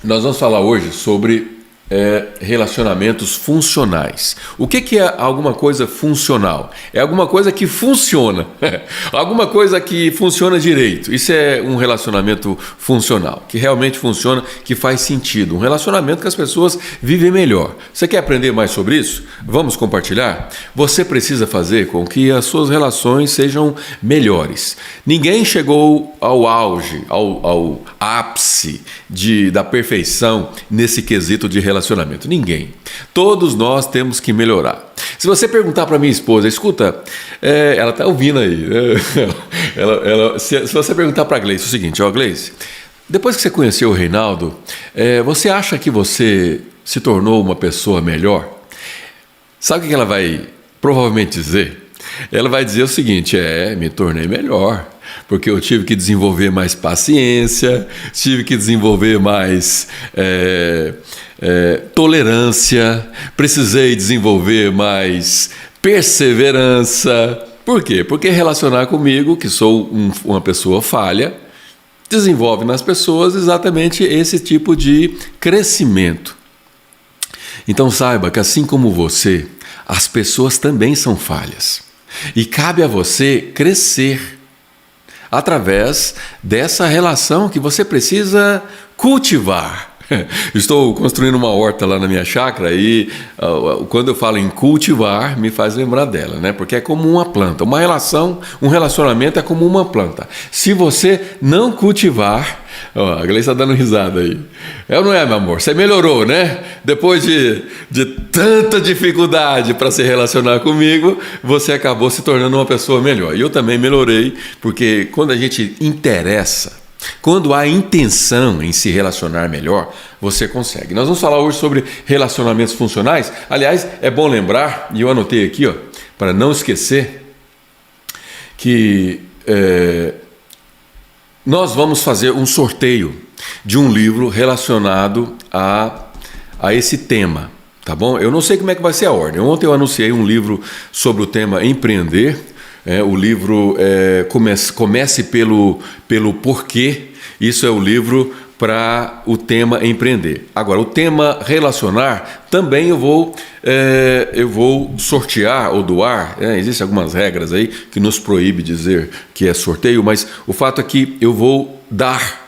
Nós vamos falar hoje sobre relacionamentos funcionais. O que é alguma coisa funcional? É alguma coisa que funciona, alguma coisa que funciona direito. Isso é um relacionamento funcional, que realmente funciona, que faz sentido. Um relacionamento que as pessoas vivem melhor. Você quer aprender mais sobre isso? Vamos compartilhar? Você precisa fazer com que as suas relações sejam melhores. Ninguém chegou ao auge, ao ápice da perfeição nesse quesito de relacionamento. Ninguém. Todos nós temos que melhorar. Se você perguntar para minha esposa, escuta, ela está ouvindo aí, né? Se você perguntar para a Gleice o seguinte, Gleice, depois que você conheceu o Reinaldo, você acha que você se tornou uma pessoa melhor? Sabe o que ela vai provavelmente dizer? Ela vai dizer o seguinte, me tornei melhor, porque eu tive que desenvolver mais paciência, tive que desenvolver mais tolerância, precisei desenvolver mais perseverança. Por quê? Porque relacionar comigo, que sou uma pessoa falha, desenvolve nas pessoas exatamente esse tipo de crescimento. Então saiba que assim como você, as pessoas também são falhas. E cabe a você crescer através dessa relação que você precisa cultivar. Estou construindo uma horta lá na minha chácara e quando eu falo em cultivar, me faz lembrar dela, né? Porque é como uma planta. Uma relação, um relacionamento é como uma planta. Se você não cultivar, a Gleice está dando risada aí. Não é, meu amor? Você melhorou, né? Depois de tanta dificuldade para se relacionar comigo, você acabou se tornando uma pessoa melhor. E eu também melhorei, porque quando a gente interessa, quando há intenção em se relacionar melhor, você consegue. Nós vamos falar hoje sobre relacionamentos funcionais. Aliás, é bom lembrar, e eu anotei aqui, para não esquecer, que nós vamos fazer um sorteio de um livro relacionado a esse tema, tá bom? Eu não sei como é que vai ser a ordem. Ontem eu anunciei um livro sobre o tema empreender. O livro Comece pelo Porquê. Isso é o livro para o tema empreender. Agora, o tema relacionar, também eu vou sortear ou doar. Existem algumas regras aí que nos proíbe dizer que é sorteio, mas o fato é que eu vou dar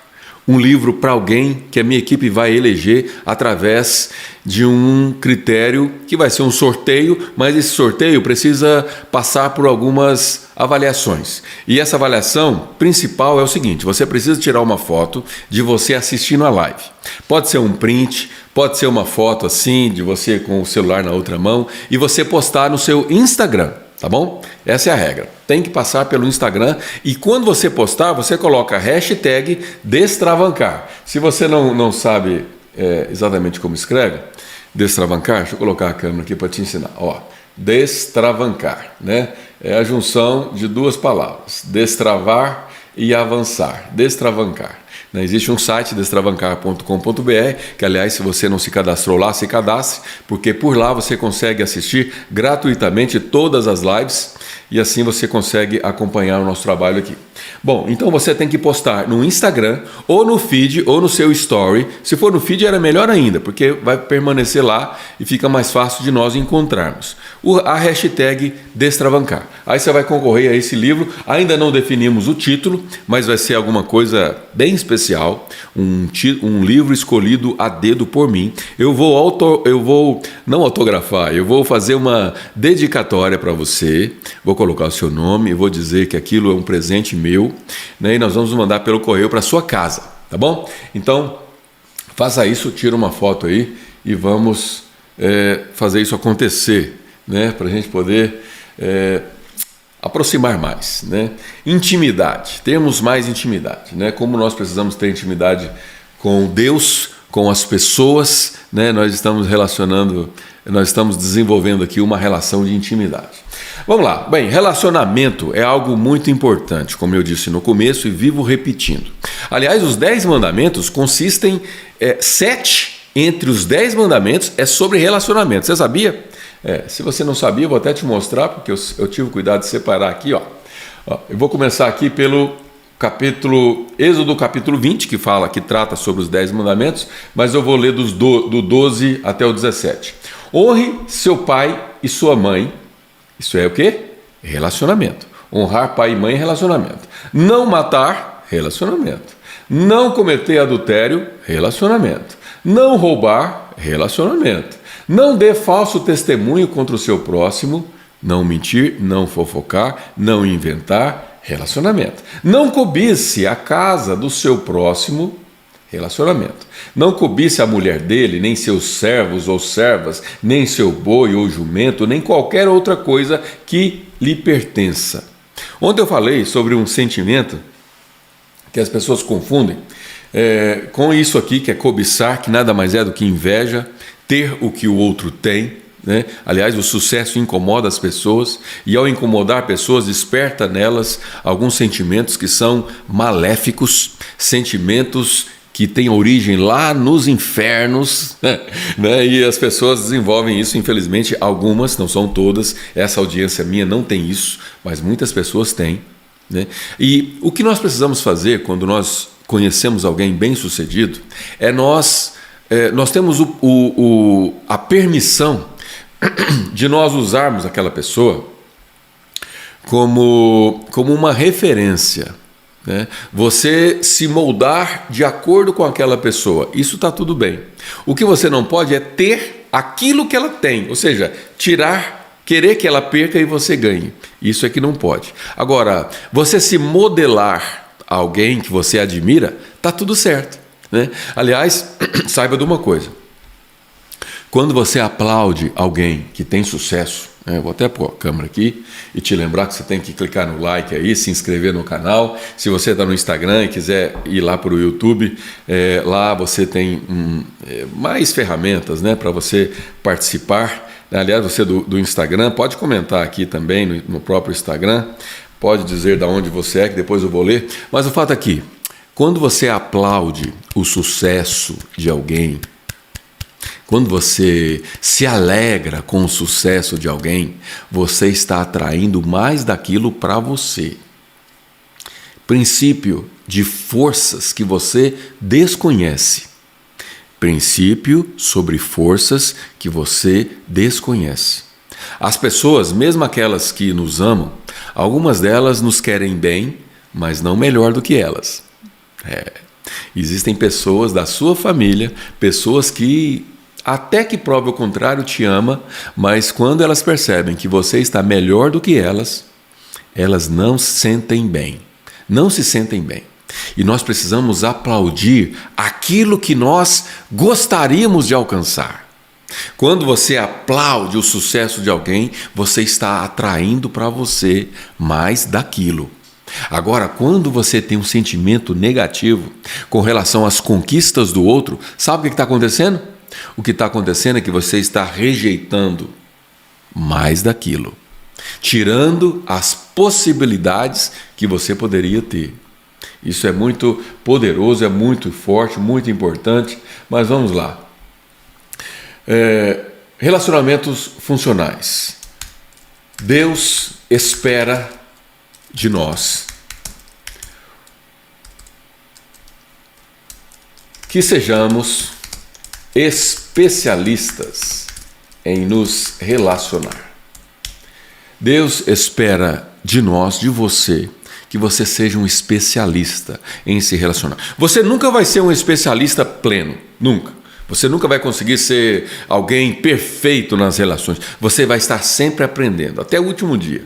um livro para alguém que a minha equipe vai eleger através de um critério que vai ser um sorteio, mas esse sorteio precisa passar por algumas avaliações. E essa avaliação principal é o seguinte: você precisa tirar uma foto de você assistindo a live. Pode ser um print, pode ser uma foto assim, de você com o celular na outra mão, e você postar no seu Instagram. Tá bom? Essa é a regra. Tem que passar pelo Instagram e quando você postar, você coloca hashtag Destravancar. Se você não sabe exatamente como escreve, Destravancar, deixa eu colocar a câmera aqui para te ensinar. Destravancar, né? É a junção de duas palavras, destravar e avançar, destravancar. Existe um site, destravancar.com.br, que aliás, se você não se cadastrou lá, se cadastre, porque por lá você consegue assistir gratuitamente todas as lives e assim você consegue acompanhar o nosso trabalho aqui. Bom, então você tem que postar no Instagram, ou no feed, ou no seu story. Se for no feed era melhor ainda, porque vai permanecer lá e fica mais fácil de nós encontrarmos. A hashtag Destravancar. Aí você vai concorrer a esse livro. Ainda não definimos o título, mas vai ser alguma coisa bem especial, um livro escolhido a dedo por mim. Eu vou não autografar, eu vou fazer uma dedicatória para você, vou colocar o seu nome, vou dizer que aquilo é um presente meu, né? E nós vamos mandar pelo correio para sua casa, tá bom? Então, faça isso, tira uma foto aí e vamos fazer isso acontecer, né? Para a gente poder aproximar mais, né? Intimidade, termos mais intimidade, né? Como nós precisamos ter intimidade com Deus, com as pessoas, né? Nós estamos desenvolvendo aqui uma relação de intimidade. Vamos lá. Bem, relacionamento é algo muito importante, como eu disse no começo e vivo repetindo. Aliás, os 10 mandamentos consistem, 7 entre os 10 mandamentos é sobre relacionamento. Você sabia? Se você não sabia, eu vou até te mostrar, porque eu tive cuidado de separar aqui. Eu vou começar aqui pelo Êxodo capítulo 20, que trata sobre os 10 mandamentos, mas eu vou ler do 12 até o 17. Honre seu pai e sua mãe. Isso é o quê? Relacionamento. Honrar pai e mãe é relacionamento. Não matar, relacionamento. Não cometer adultério, relacionamento. Não roubar, relacionamento. Não dê falso testemunho contra o seu próximo. Não mentir, não fofocar, não inventar, relacionamento. Não cobice a casa do seu próximo, relacionamento. Não cobice a mulher dele, nem seus servos ou servas, nem seu boi ou jumento, nem qualquer outra coisa que lhe pertença. Ontem eu falei sobre um sentimento que as pessoas confundem com isso aqui, que é cobiçar, que nada mais é do que inveja, ter o que o outro tem. Aliás, o sucesso incomoda as pessoas e, ao incomodar pessoas, desperta nelas alguns sentimentos que são maléficos, sentimentos que têm origem lá nos infernos, e as pessoas desenvolvem isso. Infelizmente, algumas, não são todas, essa audiência minha não tem isso, mas muitas pessoas têm. E o que nós precisamos fazer quando nós conhecemos alguém bem-sucedido é nós temos a permissão de nós usarmos aquela pessoa como uma referência. Você se moldar de acordo com aquela pessoa, isso está tudo bem. O que você não pode é ter aquilo que ela tem, ou seja, querer que ela perca e você ganhe. Isso é que não pode. Agora, você se modelar a alguém que você admira, está tudo certo. Aliás, saiba de uma coisa. Quando você aplaude alguém que tem sucesso, vou até pôr a câmera aqui e te lembrar que você tem que clicar no like aí, se inscrever no canal. Se você está no Instagram e quiser ir lá para o YouTube, lá você tem mais ferramentas para você participar. Aliás, você do Instagram, pode comentar aqui também no próprio Instagram, pode dizer de onde você é, que depois eu vou ler. Mas o fato é que, quando você aplaude o sucesso de alguém, quando você se alegra com o sucesso de alguém, você está atraindo mais daquilo para você. Princípio de forças que você desconhece. Princípio sobre forças que você desconhece. As pessoas, mesmo aquelas que nos amam, algumas delas nos querem bem, mas não melhor do que elas. Existem pessoas da sua família, pessoas que até que prove o contrário te ama, mas quando elas percebem que você está melhor do que elas não se sentem bem. Não se sentem bem. E nós precisamos aplaudir aquilo que nós gostaríamos de alcançar. Quando você aplaude o sucesso de alguém, você está atraindo para você mais daquilo. Agora, quando você tem um sentimento negativo com relação às conquistas do outro, sabe o que está acontecendo? O que está acontecendo é que você está rejeitando mais daquilo, tirando as possibilidades que você poderia ter. Isso é muito poderoso, é muito forte, muito importante, mas vamos lá. Relacionamentos funcionais. Deus espera de nós que sejamos especialistas em nos relacionar. Deus espera de nós, de você, que você seja um especialista em se relacionar. Você nunca vai ser um especialista pleno, nunca. Você nunca vai conseguir ser alguém perfeito nas relações. Você vai estar sempre aprendendo, até o último dia.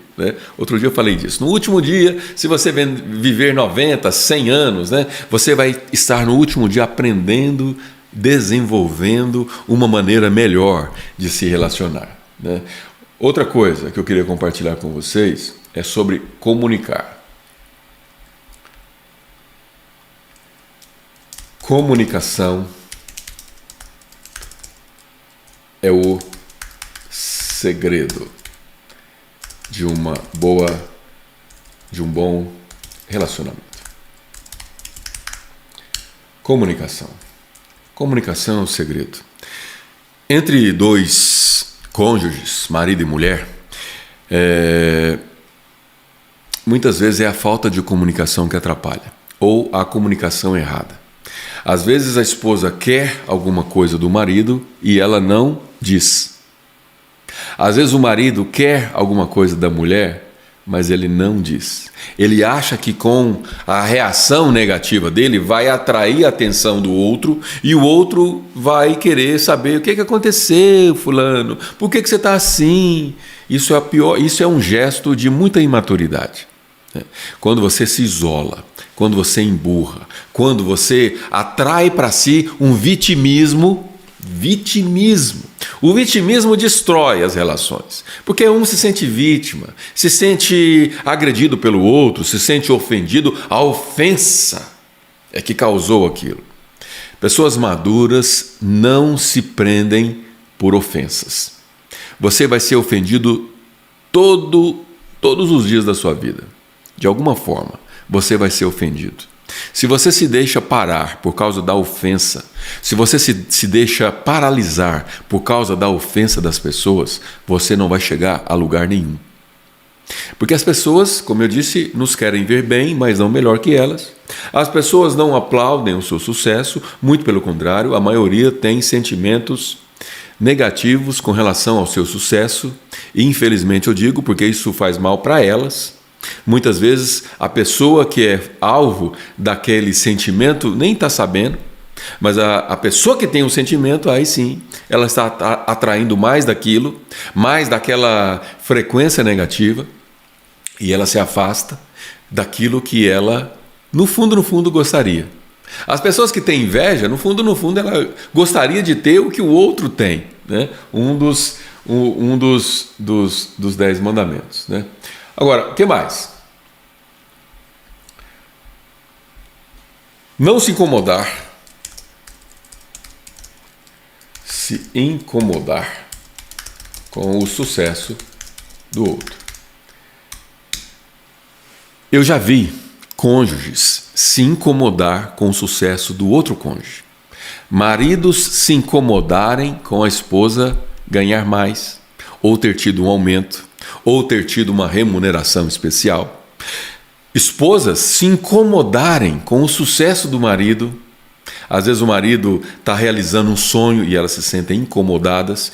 Outro dia eu falei disso. No último dia, se você viver 90, 100 anos, você vai estar no último dia aprendendo, desenvolvendo uma maneira melhor de se relacionar. Outra coisa que eu queria compartilhar com vocês é sobre comunicar. Comunicação é o segredo de um bom relacionamento. Comunicação. Comunicação é o segredo. Entre dois cônjuges, marido e mulher, muitas vezes é a falta de comunicação que atrapalha, ou a comunicação errada. Às vezes a esposa quer alguma coisa do marido e ela não diz. Às vezes o marido quer alguma coisa da mulher, mas ele não diz. Ele acha que com a reação negativa dele vai atrair a atenção do outro e o outro vai querer saber o que aconteceu, fulano, por que você está assim? Isso é pior, isso é um gesto de muita imaturidade. Quando você se isola, quando você emburra, quando você atrai para si um vitimismo. O vitimismo destrói as relações, porque um se sente vítima, se sente agredido pelo outro, se sente ofendido. A ofensa é que causou aquilo. Pessoas maduras não se prendem por ofensas. Você vai ser ofendido todos os dias da sua vida. De alguma forma, você vai ser ofendido. Se você se deixa parar por causa da ofensa, se você se deixa paralisar por causa da ofensa das pessoas, você não vai chegar a lugar nenhum. Porque as pessoas, como eu disse, nos querem ver bem, mas não melhor que elas. As pessoas não aplaudem o seu sucesso, muito pelo contrário, a maioria tem sentimentos negativos com relação ao seu sucesso. E infelizmente eu digo, porque isso faz mal para elas. Muitas vezes a pessoa que é alvo daquele sentimento nem está sabendo, mas a pessoa que tem um sentimento, aí sim, ela está atraindo mais daquilo, mais daquela frequência negativa, e ela se afasta daquilo que ela, no fundo, gostaria. As pessoas que têm inveja, no fundo, ela gostaria de ter o que o outro tem, né? Um dos 10 mandamentos, né? Agora, o que mais? Não se incomodar. Se incomodar com o sucesso do outro. Eu já vi cônjuges se incomodar com o sucesso do outro cônjuge. Maridos se incomodarem com a esposa ganhar mais, ou ter tido um aumento, ou ter tido uma remuneração especial. Esposas se incomodarem com o sucesso do marido. Às vezes o marido está realizando um sonho e elas se sentem incomodadas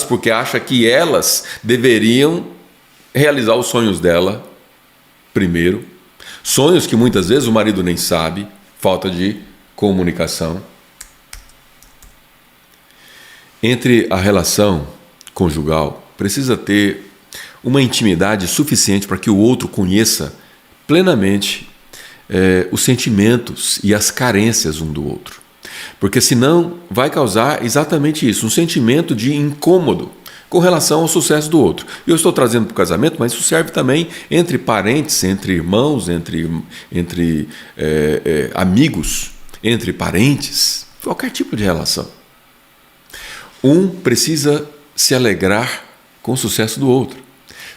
porque acha que elas deveriam realizar os sonhos dela primeiro. Sonhos que muitas vezes o marido nem sabe, falta de comunicação. Entre a relação conjugal, precisa ter uma intimidade suficiente para que o outro conheça plenamente os sentimentos e as carências um do outro. Porque senão vai causar exatamente isso, um sentimento de incômodo com relação ao sucesso do outro. Eu estou trazendo para o casamento, mas isso serve também entre parentes, entre irmãos, entre amigos, entre parentes, qualquer tipo de relação. Um precisa se alegrar com o sucesso do outro.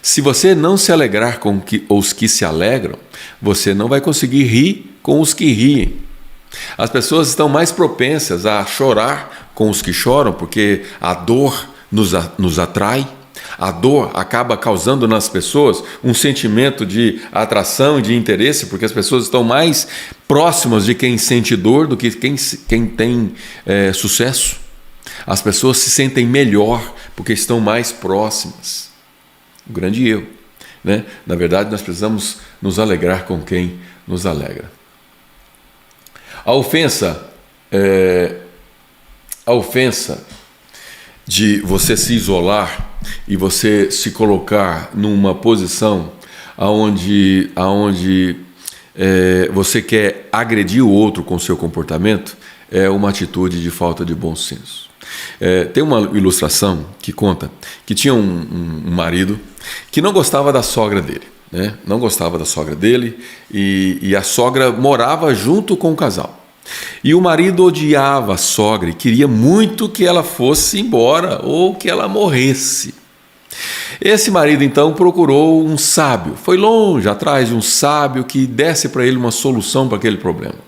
Se você não se alegrar com os que se alegram, você não vai conseguir rir com os que riem. As pessoas estão mais propensas a chorar com os que choram, porque a dor nos atrai. A dor acaba causando nas pessoas um sentimento de atração e de interesse, porque as pessoas estão mais próximas de quem sente dor do que quem tem sucesso. As pessoas se sentem melhor porque estão mais próximas. Um grande erro, né? Na verdade, nós precisamos nos alegrar com quem nos alegra. A ofensa de você se isolar e você se colocar numa posição onde você quer agredir o outro com o seu comportamento é uma atitude de falta de bom senso. Tem uma ilustração que conta que tinha um marido que não gostava da sogra dele, né? Não gostava da sogra dele e a sogra morava junto com o casal. E o marido odiava a sogra e queria muito que ela fosse embora ou que ela morresse. Esse marido então procurou um sábio, foi longe atrás de um sábio que desse para ele uma solução para aquele problema.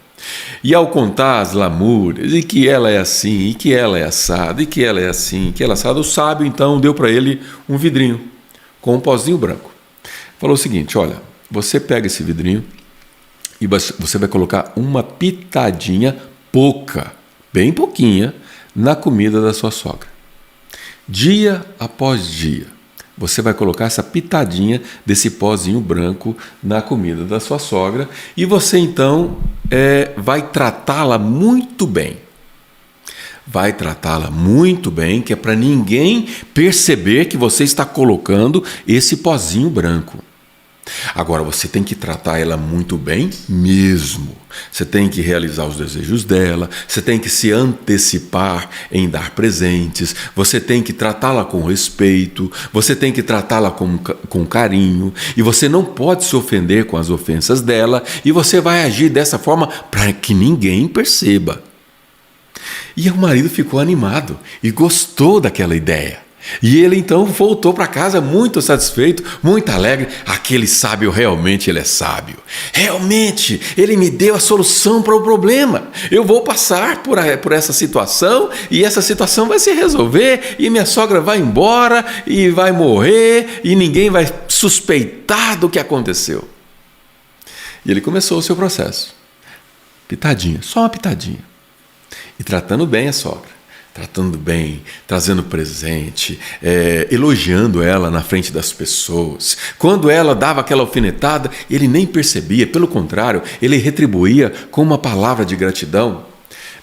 E ao contar as lamúrias, e que ela é assim, e que ela é assada, e que ela é assim, e que ela é assada, o sábio então deu para ele um vidrinho com um pozinho branco. Falou o seguinte: olha, você pega esse vidrinho e você vai colocar uma pitadinha pouca, bem pouquinha, na comida da sua sogra. Dia após dia, você vai colocar essa pitadinha desse pozinho branco na comida da sua sogra e você então vai tratá-la muito bem. Vai tratá-la muito bem, que é para ninguém perceber que você está colocando esse pozinho branco. Agora, você tem que tratar ela muito bem mesmo. Você tem que realizar os desejos dela, você tem que se antecipar em dar presentes, você tem que tratá-la com respeito, você tem que tratá-la com carinho, e você não pode se ofender com as ofensas dela, e você vai agir dessa forma para que ninguém perceba. E o marido ficou animado e gostou daquela ideia. E ele então voltou para casa muito satisfeito, muito alegre. Aquele sábio realmente ele é sábio. Realmente ele me deu a solução para o problema. Eu vou passar por essa situação e essa situação vai se resolver e minha sogra vai embora e vai morrer e ninguém vai suspeitar do que aconteceu. E ele começou o seu processo. Pitadinha, só uma pitadinha. E tratando bem a sogra. Tratando bem, trazendo presente, elogiando ela na frente das pessoas. Quando ela dava aquela alfinetada, ele nem percebia, pelo contrário, ele retribuía com uma palavra de gratidão.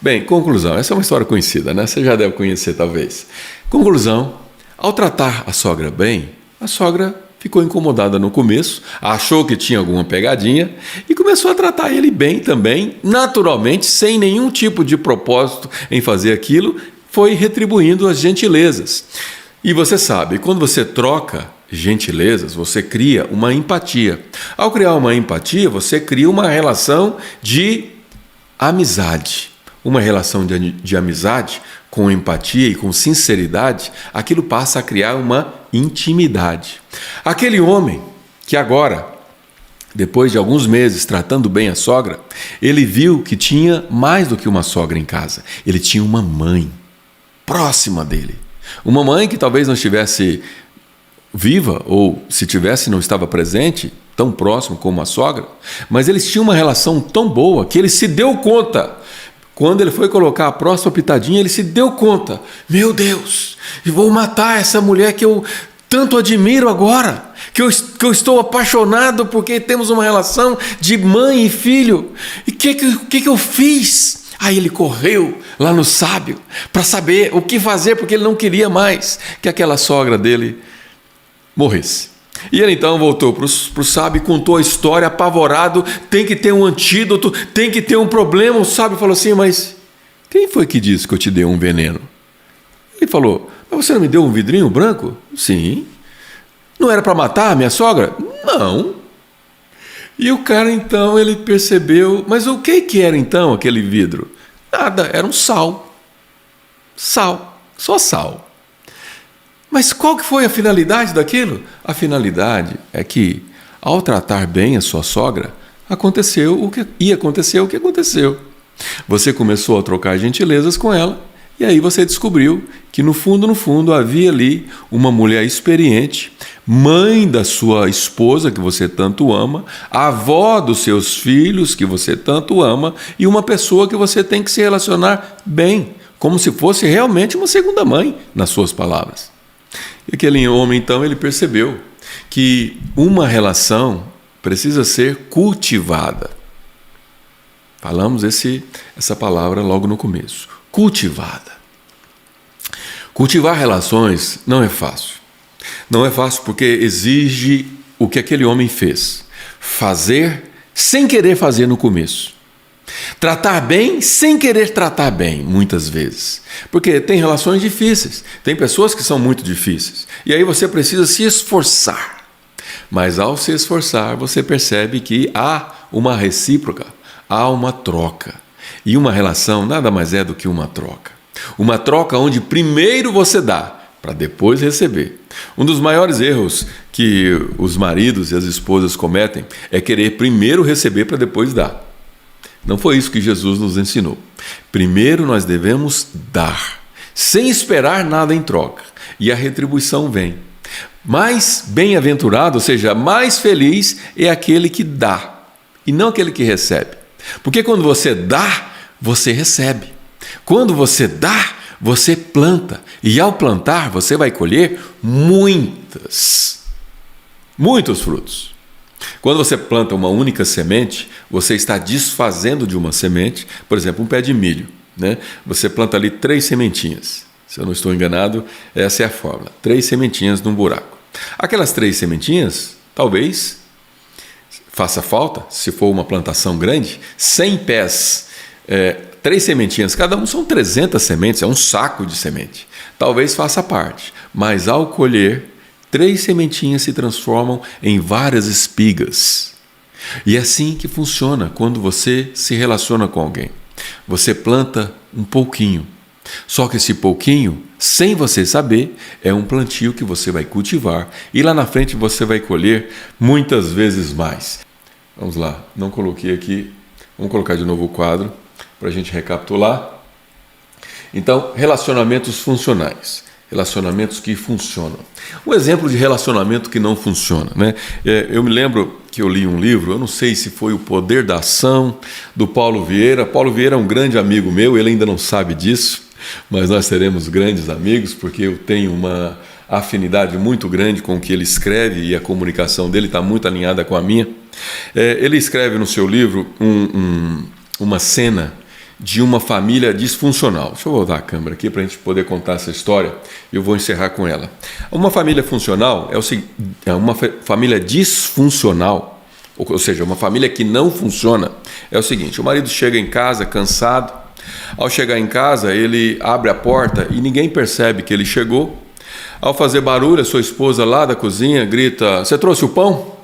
Bem, conclusão, essa é uma história conhecida, né? Você já deve conhecer talvez. Conclusão, ao tratar a sogra bem, a sogra ficou incomodada no começo, achou que tinha alguma pegadinha e começou a tratar ele bem também, naturalmente, sem nenhum tipo de propósito em fazer aquilo, foi retribuindo as gentilezas. E você sabe, quando você troca gentilezas, você cria uma empatia. Ao criar uma empatia, você cria uma relação de amizade. Uma relação de amizade com empatia e com sinceridade, aquilo passa a criar uma intimidade. Aquele homem que agora, depois de alguns meses tratando bem a sogra, ele viu que tinha mais do que uma sogra em casa. Ele tinha uma mãe próxima dele. Uma mãe que talvez não estivesse viva, ou se tivesse não estava presente, tão próximo como a sogra, mas eles tinham uma relação tão boa que ele se deu conta. Quando ele foi colocar a próxima pitadinha, ele se deu conta. Meu Deus, eu vou matar essa mulher que eu tanto admiro agora, que eu estou apaixonado porque temos uma relação de mãe e filho. E o que eu fiz? Aí ele correu lá no sábio para saber o que fazer, porque ele não queria mais que aquela sogra dele morresse. E ele então voltou para o sábio e contou a história, apavorado, tem que ter um antídoto, tem que ter um problema. O sábio falou assim, mas quem foi que disse que eu te dei um veneno? Ele falou, mas você não me deu um vidrinho branco? Sim. Não era para matar a minha sogra? Não. E o cara então, ele percebeu, mas o que era então aquele vidro? Nada, era um sal. Sal, só sal. Mas qual que foi a finalidade daquilo? A finalidade é que, ao tratar bem a sua sogra, aconteceu o que aconteceu. Você começou a trocar gentilezas com ela, e aí você descobriu que no fundo havia ali uma mulher experiente, mãe da sua esposa que você tanto ama, avó dos seus filhos que você tanto ama, e uma pessoa que você tem que se relacionar bem, como se fosse realmente uma segunda mãe, nas suas palavras. E aquele homem, então, ele percebeu que uma relação precisa ser cultivada. Falamos essa palavra logo no começo. Cultivada. Cultivar relações não é fácil. Não é fácil porque exige o que aquele homem fez. Fazer sem querer fazer no começo. Tratar bem sem querer tratar bem, muitas vezes. Porque tem relações difíceis, tem pessoas que são muito difíceis. E aí você precisa se esforçar. Mas ao se esforçar, você percebe que há uma recíproca, há uma troca. E uma relação nada mais é do que uma troca. Uma troca onde primeiro você dá, para depois receber. Um dos maiores erros que os maridos e as esposas cometem é querer primeiro receber para depois dar. Não foi isso que Jesus nos ensinou. Primeiro nós devemos dar, sem esperar nada em troca. E a retribuição vem. Mais bem-aventurado, ou seja, mais feliz é aquele que dá e não aquele que recebe. Porque quando você dá, você recebe. Quando você dá, você planta. E ao plantar, você vai colher muitos frutos. Quando você planta uma única semente, você está desfazendo de uma semente, por exemplo, um pé de milho, né? Você planta ali 3 sementinhas. Se eu não estou enganado, essa é a fórmula. 3 sementinhas num buraco. Aquelas 3 sementinhas, talvez faça falta, se for uma plantação grande, 100 pés, 3 sementinhas, cada um são 300 sementes, é um saco de semente. Talvez faça parte, mas ao colher, 3 sementinhas se transformam em várias espigas. E é assim que funciona quando você se relaciona com alguém. Você planta um pouquinho. Só que esse pouquinho, sem você saber, é um plantio que você vai cultivar e lá na frente você vai colher muitas vezes mais. Vamos lá, não coloquei aqui, vamos colocar de novo o quadro para a gente recapitular. Então, relacionamentos funcionais, relacionamentos que funcionam. Um exemplo de relacionamento que não funciona, né? Eu me lembro que eu li um livro, eu não sei se foi O Poder da Ação, do Paulo Vieira. Paulo Vieira é um grande amigo meu, ele ainda não sabe disso, mas nós seremos grandes amigos porque eu tenho uma afinidade muito grande com o que ele escreve e a comunicação dele está muito alinhada com a minha. Ele escreve no seu livro uma cena de uma família disfuncional. Deixa eu voltar a câmera aqui para a gente poder contar essa história e eu vou encerrar com ela. Uma família funcional é uma família disfuncional, ou seja, uma família que não funciona. É o seguinte, o marido chega em casa cansado, ao chegar em casa ele abre a porta e ninguém percebe que ele chegou. Ao fazer barulho, a sua esposa lá da cozinha grita: "Você trouxe o pão?"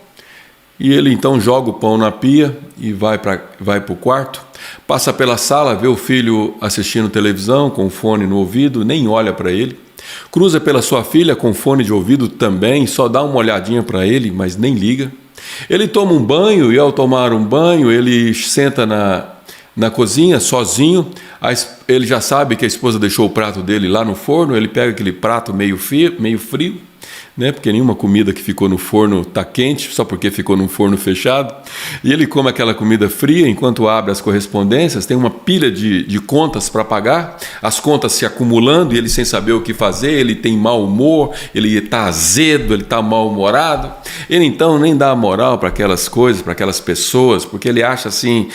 E ele então joga o pão na pia e vai para o quarto, passa pela sala, vê o filho assistindo televisão com o fone no ouvido, nem olha para ele, cruza pela sua filha com fone de ouvido também, só dá uma olhadinha para ele, mas nem liga. Ele toma um banho e ao tomar um banho ele senta na cozinha sozinho, ele já sabe que a esposa deixou o prato dele lá no forno, ele pega aquele prato meio frio, né? Porque nenhuma comida que ficou no forno está quente, só porque ficou num forno fechado. E ele come aquela comida fria enquanto abre as correspondências, tem uma pilha de contas para pagar, as contas se acumulando e ele sem saber o que fazer, ele tem mau humor, ele está azedo, ele está mal-humorado. Ele então nem dá moral para aquelas coisas, para aquelas pessoas, porque ele acha assim: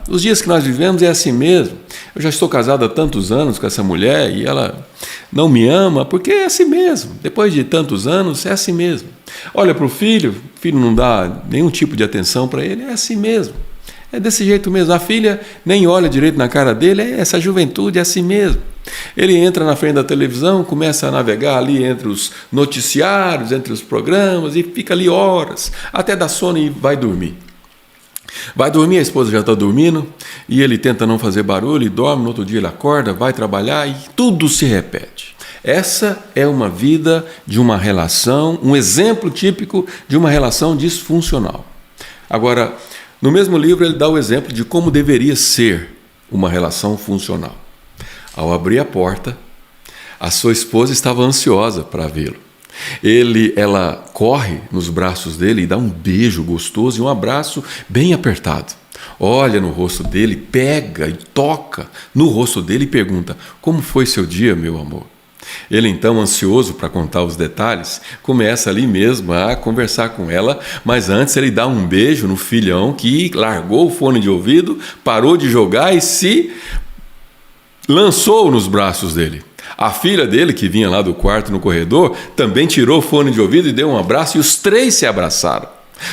os dias que nós vivemos é assim mesmo. Eu já estou casado há tantos anos com essa mulher e ela não me ama, porque é assim mesmo. Depois de tantos anos, é assim mesmo. Olha para o filho não dá nenhum tipo de atenção para ele, é assim mesmo. É desse jeito mesmo. A filha nem olha direito na cara dele, essa juventude é assim mesmo. Ele entra na frente da televisão, começa a navegar ali entre os noticiários, entre os programas e fica ali horas, até dar sono e vai dormir. Vai dormir, a esposa já está dormindo e ele tenta não fazer barulho e dorme, no outro dia ele acorda, vai trabalhar e tudo se repete. Essa é uma vida de uma relação, um exemplo típico de uma relação disfuncional. Agora, no mesmo livro ele dá o exemplo de como deveria ser uma relação funcional. Ao abrir a porta, a sua esposa estava ansiosa para vê-lo. Ela corre nos braços dele e dá um beijo gostoso e um abraço bem apertado. Olha no rosto dele, pega e toca no rosto dele e pergunta: "Como foi seu dia, meu amor?" Ele então, ansioso para contar os detalhes, começa ali mesmo a conversar com ela, mas antes ele dá um beijo no filhão que largou o fone de ouvido, parou de jogar e se lançou nos braços dele. A filha dele, que vinha lá do quarto no corredor, também tirou o fone de ouvido e deu um abraço e os 3 se abraçaram.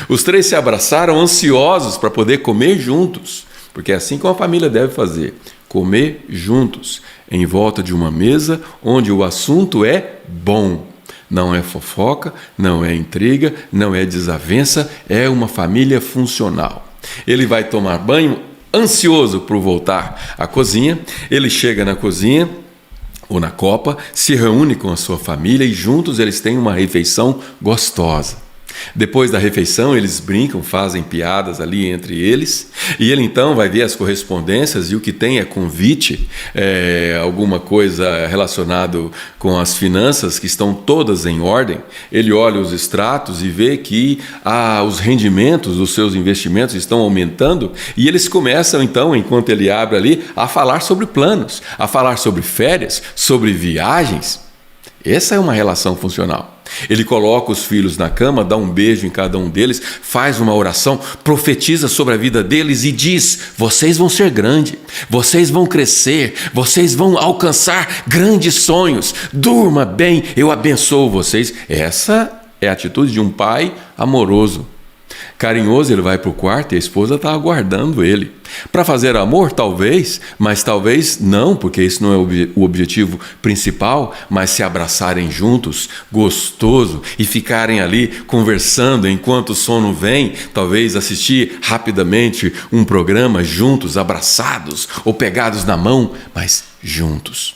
Os 3 se abraçaram ansiosos para poder comer juntos, porque é assim que uma família deve fazer, comer juntos, em volta de uma mesa onde o assunto é bom. Não é fofoca, não é intriga, não é desavença, é uma família funcional. Ele vai tomar banho ansioso por voltar à cozinha, ele chega na cozinha ou na copa, se reúne com a sua família e juntos eles têm uma refeição gostosa. Depois da refeição, eles brincam, fazem piadas ali entre eles, e ele então vai ver as correspondências, e o que tem é convite, alguma coisa relacionado com as finanças que estão todas em ordem. Ele olha os extratos e vê que os rendimentos dos seus investimentos estão aumentando, e eles começam então, enquanto ele abre ali, a falar sobre planos, a falar sobre férias, sobre viagens. Essa é uma relação funcional. Ele coloca os filhos na cama, dá um beijo em cada um deles, faz uma oração, profetiza sobre a vida deles e diz: vocês vão ser grandes, vocês vão crescer, vocês vão alcançar grandes sonhos, durma bem, eu abençoo vocês. Essa é a atitude de um pai amoroso. Carinhoso, ele vai para o quarto e a esposa está aguardando ele. Para fazer amor, talvez, mas talvez não, porque isso não é o objetivo principal, mas se abraçarem juntos, gostoso, e ficarem ali conversando enquanto o sono vem, talvez assistir rapidamente um programa juntos, abraçados ou pegados na mão, mas juntos.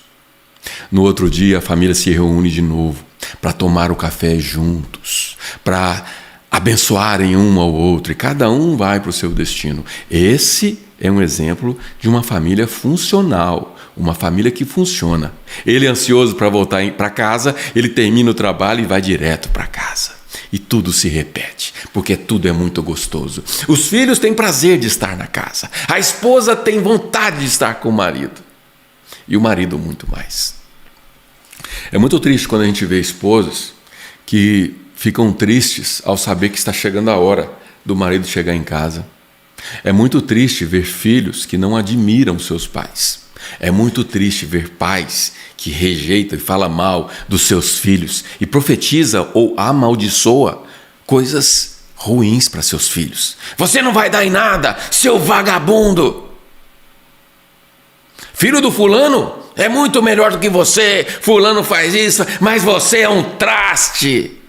No outro dia, a família se reúne de novo para tomar o café juntos, para abençoarem um ao outro, e cada um vai para o seu destino. Esse é um exemplo de uma família funcional, uma família que funciona. Ele é ansioso para voltar para casa, ele termina o trabalho e vai direto para casa. E tudo se repete, porque tudo é muito gostoso. Os filhos têm prazer de estar na casa, a esposa tem vontade de estar com o marido, e o marido muito mais. É muito triste quando a gente vê esposas que ficam tristes ao saber que está chegando a hora do marido chegar em casa. É muito triste ver filhos que não admiram seus pais. É muito triste ver pais que rejeitam e falam mal dos seus filhos e profetiza ou amaldiçoa coisas ruins para seus filhos. Você não vai dar em nada, seu vagabundo! Filho do fulano é muito melhor do que você, fulano faz isso, mas você é um traste.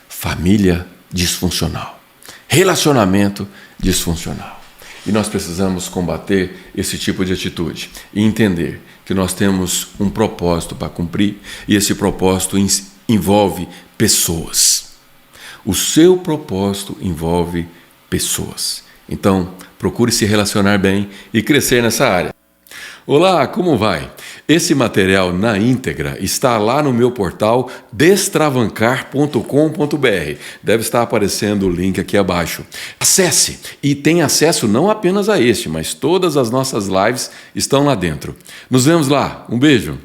Família disfuncional, relacionamento disfuncional. E nós precisamos combater esse tipo de atitude e entender que nós temos um propósito para cumprir, e esse propósito envolve pessoas. O seu propósito envolve pessoas. Então, procure se relacionar bem e crescer nessa área. Olá, como vai? Esse material na íntegra está lá no meu portal destravancar.com.br. Deve estar aparecendo o link aqui abaixo. Acesse e tenha acesso não apenas a este, mas todas as nossas lives estão lá dentro. Nos vemos lá. Um beijo.